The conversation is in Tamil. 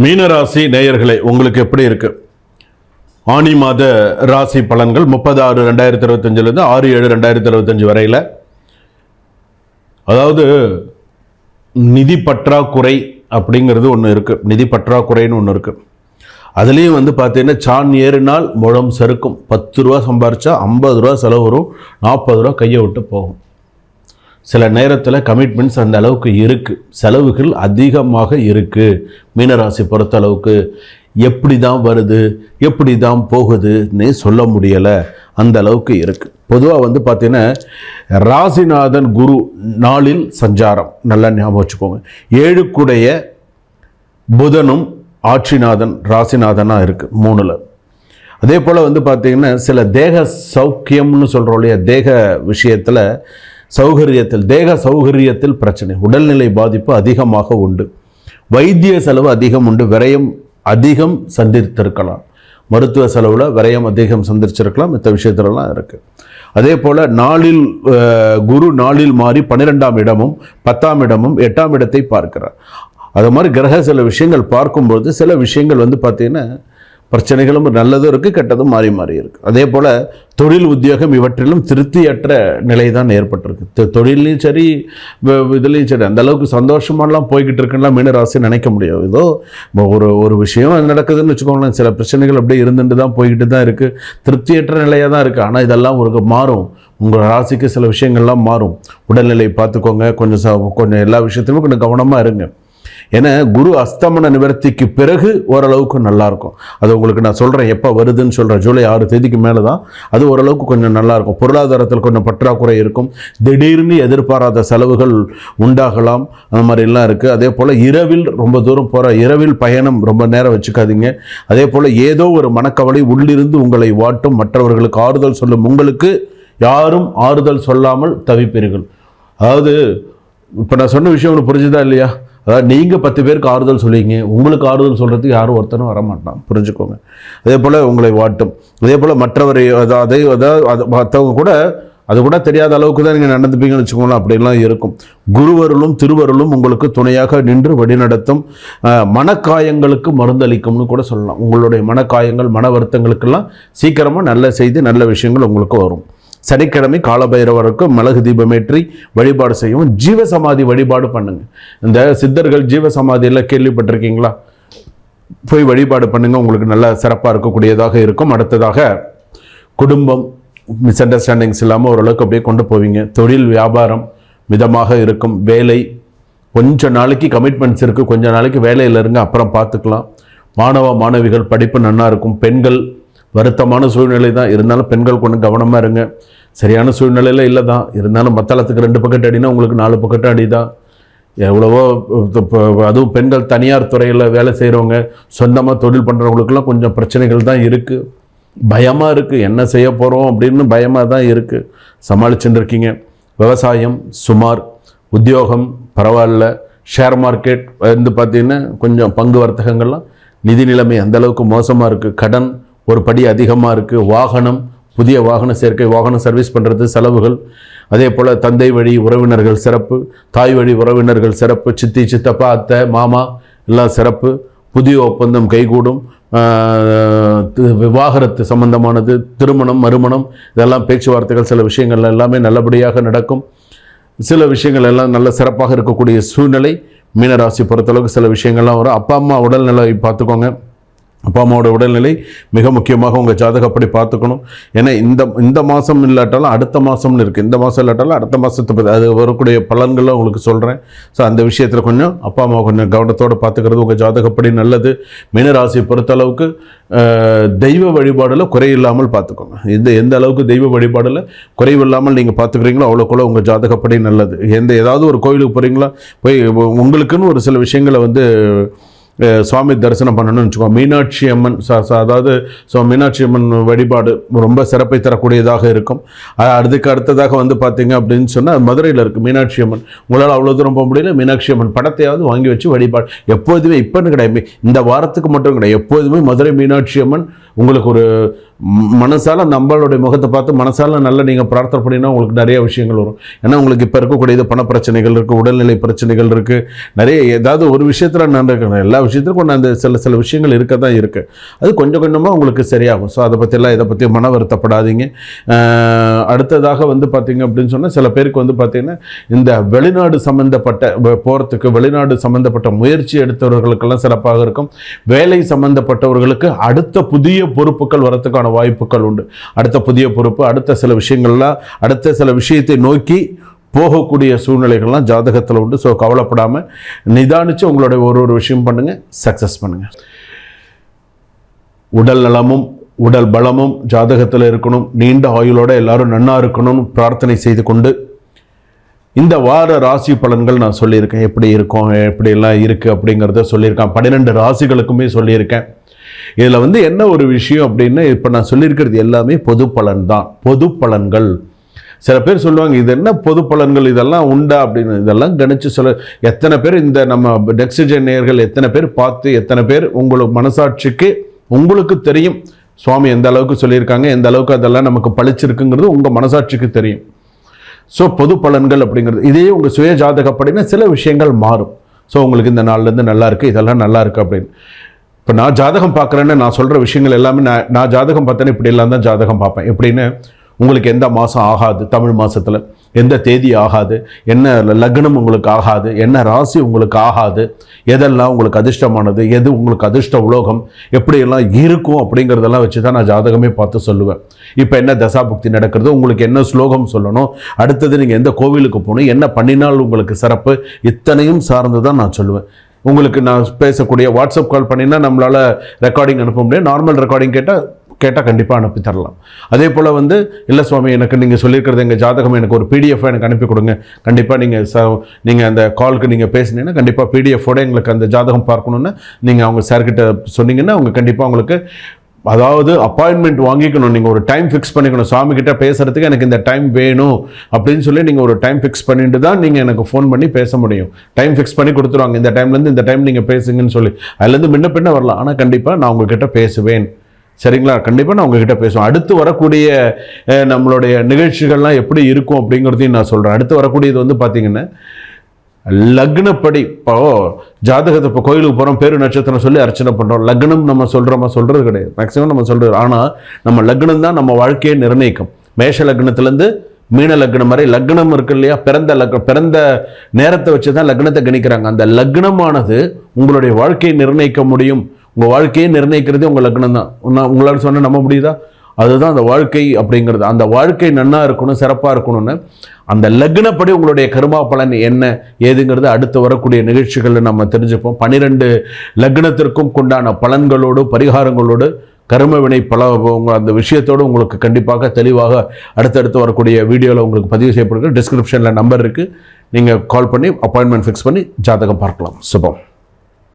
மீனராசி நேயர்களே, உங்களுக்கு எப்படி இருக்கு? ஆனி மாத ராசி பலன்கள் 30/6/2025 6/7/2025 வரையில். அதாவது நிதி பற்றாக்குறை அப்படிங்கிறது ஒன்று இருக்குது. நிதி பற்றாக்குறைன்னு ஒன்று இருக்குது. அதுலேயும் பார்த்தீங்கன்னா சான் ஏறினால் முழம் சறுக்கும். 10 ரூபா சம்பாரிச்சா 50 ரூபா செலவு வரும், 40 ரூபா கையை விட்டு போகும். சில நேரத்தில் கமிட்மெண்ட்ஸ் அந்த அளவுக்கு இருக்குது, செலவுகள் அதிகமாக இருக்குது. மீனராசி பொறுத்த அளவுக்கு எப்படி தான் வருது எப்படி தான் போகுதுன்னு சொல்ல முடியலை, அந்த அளவுக்கு இருக்குது. பொதுவாக பார்த்தீங்கன்னா ராசிநாதன் குரு நாளில் சஞ்சாரம் நல்லா ஞாபகம் வச்சுக்கோங்க. 7க்குடைய புதனும் ஆட்சிநாதன் ராசிநாதனாக இருக்குது 3ல். அதே போல் பார்த்தீங்கன்னா சில தேக சௌக்கியம்னு சொல்கிறோம் இல்லையா, தேக விஷயத்தில் சௌகரியத்தில் தேக சௌகரியத்தில் பிரச்சனை, உடல்நிலை பாதிப்பு அதிகமாக உண்டு, வைத்திய செலவு அதிகம் உண்டு, விரயம் அதிகம் சந்தித்திருக்கலாம், மருத்துவ செலவில் விரயம் அதிகம் சந்திச்சிருக்கலாம், மற்ற விஷயத்துலலாம் இருக்குது. அதே போல் நாளில் குரு நாளில் மாறி 12ஆம் இடமும் 10ஆம் இடமும் 8ஆம் இடத்தை பார்க்கிறார். அது மாதிரி கிரக சில விஷயங்கள் பார்க்கும்போது சில விஷயங்கள் பார்த்தீங்கன்னா பிரச்சனைகளும் நல்லதும் இருக்குது, கெட்டதும் மாறி மாறி இருக்குது. அதே போல் தொழில் உத்தியோகம் இவற்றிலும் திருப்தியற்ற நிலை தான் ஏற்பட்டிருக்கு. தொழிலையும் சரி இதுலேயும் சரி அந்த அளவுக்கு சந்தோஷமாலாம் போய்கிட்டு இருக்குன்னா மீனராசி நினைக்க முடியாது. ஏதோ ஒரு விஷயம் நடக்குதுன்னு வச்சுக்கோங்களேன், சில பிரச்சனைகள் அப்படியே இருந்துட்டு தான் போய்கிட்டு தான் இருக்குது, திருப்தியற்ற நிலையாக தான் இருக்குது. ஆனால் இதெல்லாம் ஒரு மாறும், உங்கள் ராசிக்கு சில விஷயங்கள்லாம் மாறும். உடல்நிலை பார்த்துக்கோங்க, கொஞ்சம் எல்லா விஷயத்திலுமே கொஞ்சம் கவனமாக இருங்க. ஏன்னா குரு அஸ்தமன நிவர்த்திக்கு பிறகு ஓரளவுக்கு நல்லாயிருக்கும். அது உங்களுக்கு நான் சொல்கிறேன், எப்போ வருதுன்னு சொல்கிறேன், ஜூலை 6 மேலே தான் அது ஓரளவுக்கு கொஞ்சம் நல்லாயிருக்கும். பொருளாதாரத்தில் கொஞ்சம் பற்றாக்குறை இருக்கும், திடீர்னு எதிர்பாராத செலவுகள் உண்டாகலாம், அந்த மாதிரிலாம் இருக்குது. அதே போல் இரவில் ரொம்ப தூரம் போகிற இரவில் பயணம் ரொம்ப நேரம் வச்சுக்காதீங்க. அதே போல் ஏதோ ஒரு மனக்கவலை உள்ளிருந்து உங்களை வாட்டும், மற்றவர்களுக்கு ஆறுதல் சொல்லும் உங்களுக்கு யாரும் ஆறுதல் சொல்லாமல் தவிப்பீர்கள். அதாவது இப்போ நான் சொன்ன விஷயம் உங்களுக்கு புரிஞ்சுதா இல்லையா? அதாவது நீங்கள் 10 பேருக்கு ஆறுதல் சொல்லிங்க, உங்களுக்கு ஆறுதல் சொல்கிறதுக்கு யாரும் ஒருத்தனும் வரமாட்டான், புரிஞ்சுக்கோங்க. அதே போல் உங்களை வாட்டும். அதே போல் மற்றவரை மற்றவங்க கூட அது கூட தெரியாத அளவுக்கு தான் நீங்கள் நடந்துப்பீங்கன்னு வச்சுக்கோங்களேன், அப்படிலாம் இருக்கும். குருவருளும் திருவருளும் உங்களுக்கு துணையாக நின்று வழிநடத்தும். மனக்காயங்களுக்கு மருந்தளிக்கும்னு கூட சொல்லலாம். உங்களுடைய மனக்காயங்கள் மன வருத்தங்களுக்கெல்லாம் சீக்கிரமாக நல்ல செய்தி நல்ல விஷயங்கள் உங்களுக்கு வரும். சனிக்கிழமை காலபைரவருக்கு மிளகு தீபமேற்றி வழிபாடு செய்யவும், ஜீவசமாதி வழிபாடு பண்ணுங்க. இந்த சித்தர்கள் ஜீவசமாதியெல்லாம் கேள்விப்பட்டிருக்கீங்களா? போய் வழிபாடு பண்ணுங்க, உங்களுக்கு நல்ல சிறப்பாக இருக்கக்கூடியதாக இருக்கும். அடுத்ததாக குடும்பம் மிஸ் அண்டர்ஸ்டாண்டிங்ஸ் இல்லாமல் ஓரளவுக்கு அப்படியே கொண்டு போவீங்க. தொழில் வியாபாரம் மிதமாக இருக்கும். வேலை கொஞ்சம் நாளைக்கு கமிட்மெண்ட்ஸ் இருக்குது, கொஞ்சம் நாளைக்கு வேலையில் இருங்க, அப்புறம் பார்த்துக்கலாம். மாணவிகள் படிப்பு நன்னா இருக்கும். பெண்கள் வருத்தமான சூழ்நிலை தான், இருந்தாலும் பெண்கள் கொஞ்சம் கவனமாக இருங்க. சரியான சூழ்நிலையில் இல்லை தான், இருந்தாலும் மத்தளத்துக்கு 2 பக்கெட் அடினா உங்களுக்கு 4 பக்கெட் அடி தான். எவ்வளவோ அதுவும் பெண்கள் தனியார் துறையில் வேலை செய்கிறவங்க, சொந்தமாக தொழில் பண்ணுறவங்களுக்கெல்லாம் கொஞ்சம் பிரச்சனைகள் தான் இருக்குது. பயமாக இருக்குது, என்ன செய்ய போகிறோம் அப்படின்னு பயமாக தான் இருக்குது. சமாளிச்சுட்டு இருக்கீங்க. விவசாயம் சுமார், உத்தியோகம் பரவாயில்ல. ஷேர் மார்க்கெட் பார்த்தீங்கன்னா கொஞ்சம் பங்கு வர்த்தகங்கள்லாம் நிதி நிலைமை அந்தளவுக்கு மோசமாக இருக்குது. கடன் ஒரு படி அதிகமாக இருக்குது. வாகனம், புதிய வாகன சேர்க்கை, வாகனம் சர்வீஸ் பண்ணுறது செலவுகள். அதே போல் தந்தை வழி உறவினர்கள் சிறப்பு, தாய் வழி உறவினர்கள் சிறப்பு, சித்தி சித்தப்பா அத்தை மாமா எல்லாம் சிறப்பு. புதிய ஒப்பந்தம் கைகூடும். விவாகரத்து சம்பந்தமானது, திருமணம் மறுமணம் இதெல்லாம் பேச்சுவார்த்தைகள் சில விஷயங்கள் எல்லாமே நல்லபடியாக நடக்கும். சில விஷயங்கள் எல்லாம் நல்ல சிறப்பாக இருக்கக்கூடிய சூழ்நிலை மீனராசி பொறுத்தளவுக்கு சில விஷயங்கள்லாம் வரும். அப்பா அம்மா உடல்நிலை பார்த்துக்கோங்க. அப்பா அம்மாவோட உடல்நிலை மிக முக்கியமாக உங்கள் ஜாதகப்படி பார்த்துக்கணும். ஏன்னா இந்த மாதம் இல்லாட்டாலும் அடுத்த மாதம்னு இருக்குது, இந்த மாதம் இல்லாட்டாலும் அடுத்த மாதத்தை பற்றி அது வரக்கூடிய பலன்களை உங்களுக்கு சொல்கிறேன். ஸோ அந்த விஷயத்தில் கொஞ்சம் அப்பா அம்மா கொஞ்சம் கவனத்தோடு பார்த்துக்கிறது உங்கள் ஜாதகப்படி நல்லது. மீனராசியை பொறுத்தளவுக்கு தெய்வ வழிபாடில் குறையில்லாமல் பார்த்துக்கோங்க. எந்த அளவுக்கு தெய்வ வழிபாடில் குறைவில்லாமல் நீங்கள் பார்த்துக்கிறீங்களோ அவ்வளோக்குள்ள உங்கள் ஜாதகப்படி நல்லது. ஏதாவது ஒரு கோயிலுக்கு போகிறீங்களா, போய் உங்களுக்குன்னு ஒரு சில விஷயங்களை சுவாமி தரிசனம் பண்ணணும்னு வச்சுக்கோங்க. மீனாட்சி அம்மன் அதாவது மீனாட்சி அம்மன் வழிபாடு ரொம்ப சிறப்பை தரக்கூடியதாக இருக்கும். அதுக்கு அடுத்ததாக பார்த்தீங்க அப்படின்னு சொன்னால் மதுரையில் இருக்குது மீனாட்சி அம்மன். உங்களால் அவ்வளோ தூரம் போக முடியல, மீனாட்சி அம்மன் படத்தையாவது வாங்கி வச்சு வழிபாடு எப்போதுமே, இப்போன்னு கிடையாது, இந்த வாரத்துக்கு மட்டும் கிடையாது, எப்போதுமே மதுரை மீனாட்சி அம்மன் உங்களுக்கு ஒரு மனசால நம்மளுடைய முகத்தை பார்த்து மனசால நல்லா நீங்கள் பிரார்த்தனை பண்ணினா உங்களுக்கு நிறைய விஷயங்கள் வரும். ஏன்னா உங்களுக்கு இப்போ இருக்கக்கூடியது பண பிரச்சனைகள் இருக்குது, உடல்நிலை பிரச்சனைகள் இருக்குது, நிறைய ஏதாவது ஒரு விஷயத்தில் நடக்கணும். எல்லா விஷயத்துக்கும் கொண்டு அந்த சில விஷயங்கள் இருக்க தான் இருக்குது. அது கொஞ்சம் கொஞ்சமாக உங்களுக்கு சரியாகும். ஸோ அதை பற்றிலாம் இதை பற்றி மன வருத்தப்படாதீங்க. அடுத்ததாக வந்து பார்த்திங்க அப்படின்னு சொன்னால் சில பேருக்கு வந்து பார்த்திங்கன்னா இந்த வெளிநாடு சம்மந்தப்பட்ட போகிறதுக்கு வெளிநாடு சம்மந்தப்பட்ட முயற்சி எடுத்தவர்களுக்கெல்லாம் சிறப்பாக இருக்கும். வேலை சம்மந்தப்பட்டவர்களுக்கு அடுத்த புதிய பொறுப்புகள் வரத்துக்கான வாய்ப்புகள் உண்டு. அடுத்த புதிய பொறுப்பு, அடுத்த சில விஷயங்கள்லாம், அடுத்த சில விஷயத்தை நோக்கி போகக்கூடிய சூழ்நிலைகள்லாம் ஜாதகத்தில் உண்டு. ஸோ கவலைப்படாமல் நிதானித்து உங்களுடைய ஒரு விஷயம் பண்ணுங்கள், சக்ஸஸ் பண்ணுங்கள். உடல் நலமும் உடல் பலமும் ஜாதகத்தில் இருக்கணும், நீண்ட ஆயுளோடு எல்லாரும் நன்னா இருக்கணும்னு பிரார்த்தனை செய்து கொண்டு இந்த வார ராசி பலன்கள் நான் சொல்லியிருக்கேன். எப்படி இருக்கும், எப்படியெல்லாம் இருக்குது அப்படிங்கிறத சொல்லியிருக்கேன். 12 ராசிகளுக்குமே சொல்லியிருக்கேன். இதில் வந்து என்ன ஒரு விஷயம் அப்படின்னா, இப்போ நான் சொல்லியிருக்கிறது எல்லாமே பொது பலன் தான், பொது பலன்கள். சில பேர் சொல்லுவாங்க இது என்ன பொது பலன்கள், இதெல்லாம் உண்டா அப்படின்னு. இதெல்லாம் கணிச்சு சொல்ல எத்தனை பேர் இந்த நம்ம டெக்ஸிஜன் நேயர்கள் எத்தனை பேர் பார்த்து, எத்தனை பேர் உங்களுக்கு மனசாட்சிக்கு உங்களுக்கு தெரியும் சுவாமி எந்த அளவுக்கு சொல்லியிருக்காங்க, எந்த அளவுக்கு அதெல்லாம் நமக்கு பழிச்சிருக்குங்கிறது உங்கள் மனசாட்சிக்கு தெரியும். ஸோ பொது பலன்கள் அப்படிங்கிறது இதே உங்கள் சுய ஜாதகப்படினா சில விஷயங்கள் மாறும். ஸோ உங்களுக்கு இந்த நாள்லேருந்து நல்லா இருக்குது, இதெல்லாம் நல்லா இருக்குது அப்படின்னு. இப்போ நான் ஜாதகம் பார்க்குறேன்னு நான் சொல்கிற விஷயங்கள் எல்லாமே நான் ஜாதகம் பார்த்தேன்னு இப்படி எல்லாம் தான் ஜாதகம் பார்ப்பேன். எப்படின்னு உங்களுக்கு எந்த மாதம் ஆகாது, தமிழ் மாதத்தில் எந்த தேதி ஆகாது, என்ன லக்னம் உங்களுக்கு ஆகாது, என்ன ராசி உங்களுக்கு ஆகாது, எதெல்லாம் உங்களுக்கு அதிர்ஷ்டமானது, எது உங்களுக்கு அதிர்ஷ்ட உலோகம், எப்படியெல்லாம் இருக்கும் அப்படிங்கிறதெல்லாம் வச்சு தான் நான் ஜாதகமே பார்த்து சொல்லுவேன். இப்போ என்ன தசாபுக்தி நடக்கிறது, உங்களுக்கு என்ன ஸ்லோகம் சொல்லணும், அடுத்தது நீங்கள் எந்த கோவிலுக்கு போகணும், என்ன பண்ணினால் உங்களுக்கு சிறப்பு, இத்தனையும் சார்ந்து தான் நான் சொல்லுவேன். உங்களுக்கு நான் பேசக்கூடிய வாட்ஸ்அப் கால் பண்ணினா நம்மளால் ரெக்கார்டிங் அனுப்ப முடியாது. நார்மல் ரெக்கார்டிங் கேட்டால் கண்டிப்பாக அனுப்பி தரலாம். அதே போல் வந்து இல்லை சுவாமி எனக்கு நீங்கள் சொல்லியிருக்கிறது எங்கள் ஜாதகம் எனக்கு ஒரு பிடிஎஃப் எனக்கு அனுப்பி கொடுங்க. கண்டிப்பாக நீங்கள் அந்த காலுக்கு நீங்கள் பேசினீங்கன்னா கண்டிப்பாக பிடிஎஃபோட எங்களுக்கு அந்த ஜாதகம் பார்க்கணுன்னு நீங்கள் அவங்க சார்கிட்ட சொன்னீங்கன்னா அவங்க கண்டிப்பாக உங்களுக்கு அதாவது அப்பாயின்மெண்ட் வாங்கிக்கணும். நீங்கள் ஒரு டைம் ஃபிக்ஸ் பண்ணிக்கணும். சுவாமிகிட்ட பேசுகிறதுக்கு எனக்கு இந்த டைம் வேணும் அப்படின்னு சொல்லி நீங்கள் ஒரு டைம் ஃபிக்ஸ் பண்ணிட்டு தான் நீங்கள் எனக்கு ஃபோன் பண்ணி பேச முடியும். டைம் ஃபிக்ஸ் பண்ணி கொடுத்துருவாங்க, இந்த டைம்லேருந்து இந்த டைம் நீங்கள் பேசுங்கன்னு சொல்லி. அதுலேருந்து முன்ன வரலாம், ஆனால் கண்டிப்பாக நான் உங்ககிட்ட பேசுவேன். சரிங்களா? கண்டிப்பாக நான் உங்ககிட்ட பேசுவேன். அடுத்து வரக்கூடிய நம்மளுடைய நிகழ்ச்சிகள்லாம் எப்படி இருக்கும் அப்படிங்கிறதையும் நான் சொல்கிறேன். அடுத்து வரக்கூடியது வந்து பார்த்திங்கன்னா லக்னப்படி. இப்போ ஜாதகத்தை இப்போ கோயிலுக்கு போகிறோம், பேரு நட்சத்திரம் சொல்லி அர்ச்சனை பண்ணுறோம். லக்னம் நம்ம சொல்கிறது கிடையாது, மேக்ஸிமம் நம்ம சொல்கிறது. ஆனால் நம்ம லக்னம் தான் நம்ம வாழ்க்கையை நிர்ணயிக்கும். மேஷ லக்னத்துலேருந்து மீன லக்னம் வரை லக்னம் இருக்கு இல்லையா, பிறந்த நேரத்தை வச்சு தான் லக்னத்தை கணிக்கிறாங்க. அந்த லக்னமானது உங்களுடைய வாழ்க்கையை நிர்ணயிக்க முடியும். உங்கள் வாழ்க்கையை நிர்ணயிக்கிறதே உங்கள் லக்னம் தான். உங்களால் சொன்னால் நம்ப முடியுதா? அதுதான் அந்த வாழ்க்கை அப்படிங்கிறது. அந்த வாழ்க்கை நன்னா இருக்கணும், சிறப்பாக இருக்கணும்னு அந்த லக்னப்படி உங்களுடைய கர்மா பலன் என்ன ஏதுங்கிறது அடுத்து வரக்கூடிய நிகழ்ச்சிகளில் நம்ம தெரிஞ்சுப்போம். 12 லக்னத்திற்கும் கொண்டான பலன்களோடு பரிகாரங்களோடு கர்ம வினை அந்த விஷயத்தோடு உங்களுக்கு கண்டிப்பாக தெளிவாக அடுத்தடுத்து வரக்கூடிய வீடியோவில் உங்களுக்கு பதிவு செய்யப்படுகிறது. டிஸ்கிரிப்ஷனில் நம்பர் இருக்குது, நீங்கள் கால் பண்ணி அப்பாயின்மெண்ட் ஃபிக்ஸ் பண்ணி ஜாதகம் பார்க்கலாம். சுபம்.